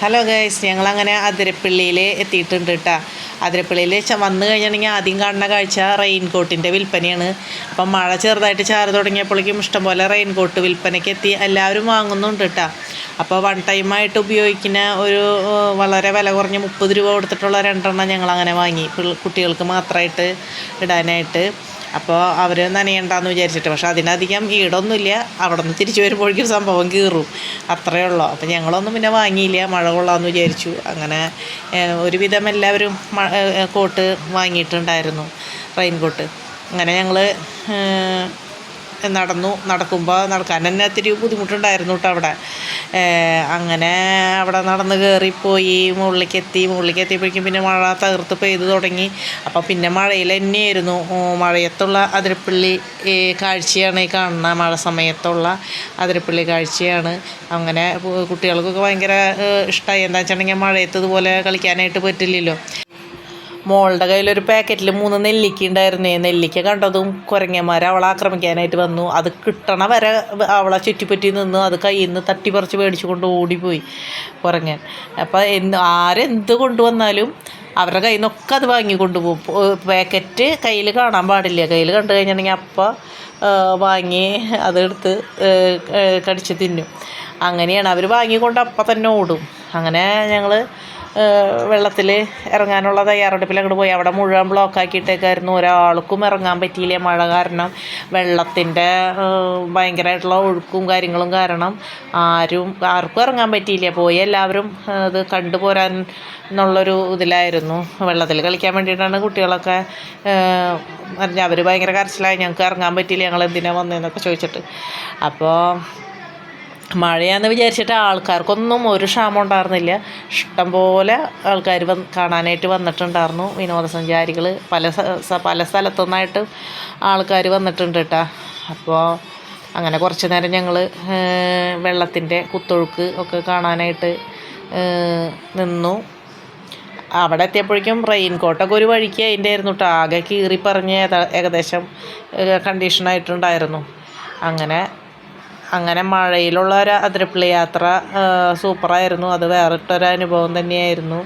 Hello guys, ഞങ്ങളങ്ങനെ അതിരപ്പള്ളിയിൽ എത്തിയിട്ടുണ്ട് കേട്ടോ. അതിരപ്പള്ളിയിൽ വന്നു കഴിഞ്ഞിട്ടുണ്ടെങ്കിൽ ആദ്യം കാണുന്ന കാഴ്ച റെയിൻ കോട്ടിൻ്റെ വിൽപ്പനയാണ്. അപ്പം മഴ ചെറുതായിട്ട് ചാറ് തുടങ്ങിയപ്പോഴേക്കും ഇഷ്ടംപോലെ റെയിൻ കോട്ട് വിൽപ്പനയ്ക്ക് എത്തി. എല്ലാവരും വാങ്ങുന്നുണ്ട് കേട്ടോ. അപ്പോൾ വൺ ടൈമായിട്ട് ഉപയോഗിക്കുന്ന ഒരു വളരെ വില കുറഞ്ഞ 30 രൂപ കൊടുത്തിട്ടുള്ള 2 ഞങ്ങളങ്ങനെ വാങ്ങി, കുട്ടികൾക്ക് മാത്രമായിട്ട് ഇടാനായിട്ട്. അപ്പോൾ അവർ നനയണ്ടെന്ന് വിചാരിച്ചിട്ട്, പക്ഷെ അതിനധികം ഈടൊന്നുമില്ല. അവിടെ നിന്ന് തിരിച്ചു വരുമ്പോഴേക്കും സംഭവം കീറും, അത്രയേ ഉള്ളൂ. അപ്പോൾ ഞങ്ങളൊന്നും പിന്നെ വാങ്ങിയില്ല, മഴ കൊള്ളാമെന്ന് വിചാരിച്ചു. അങ്ങനെ ഒരുവിധം എല്ലാവരും കോട്ട് വാങ്ങിയിട്ടുണ്ടായിരുന്നു, റെയിൻ കോട്ട്. അങ്ങനെ ഞങ്ങൾ നടക്കുമ്പോൾ നടക്കാൻ തന്നെ ഒത്തിരി ബുദ്ധിമുട്ടുണ്ടായിരുന്നു കേട്ടോ അവിടെ. അങ്ങനെ അവിടെ നടന്ന് കയറിപ്പോയി മുകളിലേക്ക് എത്തിയപ്പോഴേക്കും പിന്നെ മഴ തകർത്ത് പെയ്ത് തുടങ്ങി. അപ്പോൾ പിന്നെ മഴയിൽ തന്നെയായിരുന്നു. മഴയത്തുള്ള അതിരപ്പള്ളി കാഴ്ചയാണ് ഈ കാണുന്ന, മഴ സമയത്തുള്ള അതിരപ്പള്ളി കാഴ്ചയാണ്. അങ്ങനെ കുട്ടികൾക്കൊക്കെ ഭയങ്കര ഇഷ്ടമായി. എന്താ വെച്ചിട്ടുണ്ടെങ്കിൽ മഴയത്ത് ഇതുപോലെ കളിക്കാനായിട്ട് പറ്റില്ലല്ലോ. മോളുടെ കയ്യിലൊരു പാക്കറ്റിൽ 3 നെല്ലിക്ക ഉണ്ടായിരുന്നേ. നെല്ലിക്ക കണ്ടതും കുരങ്ങന്മാർ അവളെ ആക്രമിക്കാനായിട്ട് വന്നു. അത് കിട്ടണ വരെ അവളെ ചുറ്റിപ്പറ്റി നിന്ന് അത് കയ്യിൽ നിന്ന് തട്ടിപ്പറിച്ച് മേടിച്ചു കൊണ്ട് ഓടിപ്പോയി കുരങ്ങൻ. അപ്പം ആരെന്ത് കൊണ്ടുവന്നാലും അവരുടെ കയ്യിൽ നിന്നൊക്കെ അത് വാങ്ങി കൊണ്ടുപോകും. പാക്കറ്റ് കയ്യിൽ കാണാൻ പാടില്ല. കയ്യിൽ കണ്ടു കഴിഞ്ഞിട്ടുണ്ടെങ്കിൽ അപ്പം വാങ്ങി അതെടുത്ത് കടിച്ച് തിന്നും. അങ്ങനെയാണ് അവർ വാങ്ങിക്കൊണ്ട് അപ്പം തന്നെ ഓടും. അങ്ങനെ ഞങ്ങൾ വെള്ളത്തിൽ ഇറങ്ങാനുള്ള തയ്യാറെടുപ്പിൽ അങ്ങോട്ട് പോയി. അവിടെ മുഴുവൻ ബ്ലോക്കാക്കിയിട്ടേക്കായിരുന്നു. ഒരാൾക്കും ഇറങ്ങാൻ പറ്റിയില്ല, മഴ കാരണം. വെള്ളത്തിൻ്റെ ഭയങ്കരമായിട്ടുള്ള ഒഴുക്കും കാര്യങ്ങളും കാരണം ആർക്കും ഇറങ്ങാൻ പറ്റിയില്ല. പോയി എല്ലാവരും ഇത് കണ്ടുപോരാൻ എന്നുള്ളൊരു ഇതിലായിരുന്നു. വെള്ളത്തിൽ കളിക്കാൻ വേണ്ടിയിട്ടാണ് കുട്ടികളൊക്കെ അവർ ഭയങ്കര കരച്ചിലായി, ഞങ്ങൾക്ക് ഇറങ്ങാൻ പറ്റിയില്ല, ഞങ്ങൾ എന്തിനാണ് വന്നതെന്നൊക്കെ ചോദിച്ചിട്ട്. അപ്പോൾ മഴയാണെന്ന് വിചാരിച്ചിട്ട് ആൾക്കാർക്കൊന്നും ഒരു ക്ഷാമം ഉണ്ടായിരുന്നില്ല. ഇഷ്ടംപോലെ ആൾക്കാർ കാണാനായിട്ട് വന്നിട്ടുണ്ടായിരുന്നു. വിനോദസഞ്ചാരികൾ പല സ്ഥലത്തുനിന്നായിട്ട് ആൾക്കാർ വന്നിട്ടുണ്ട് കേട്ടോ. അപ്പോൾ അങ്ങനെ കുറച്ച് നേരം ഞങ്ങൾ വെള്ളത്തിൻ്റെ കുത്തൊഴുക്ക് ഒക്കെ കാണാനായിട്ട് നിന്നു. അവിടെ എത്തിയപ്പോഴേക്കും റെയിൻ കോട്ടൊക്കെ ഒരു വഴിക്ക് അതിൻ്റെ ആയിരുന്നു കേട്ടോ. ആകെ കീറി പറഞ്ഞ് ഏകദേശം കണ്ടീഷനായിട്ടുണ്ടായിരുന്നു. അങ്ങനെ മഴയിലുള്ള ഒരു അതിരപ്പള്ളി യാത്ര സൂപ്പറായിരുന്നു. അത് വേറിട്ടൊരു അനുഭവം തന്നെയായിരുന്നു.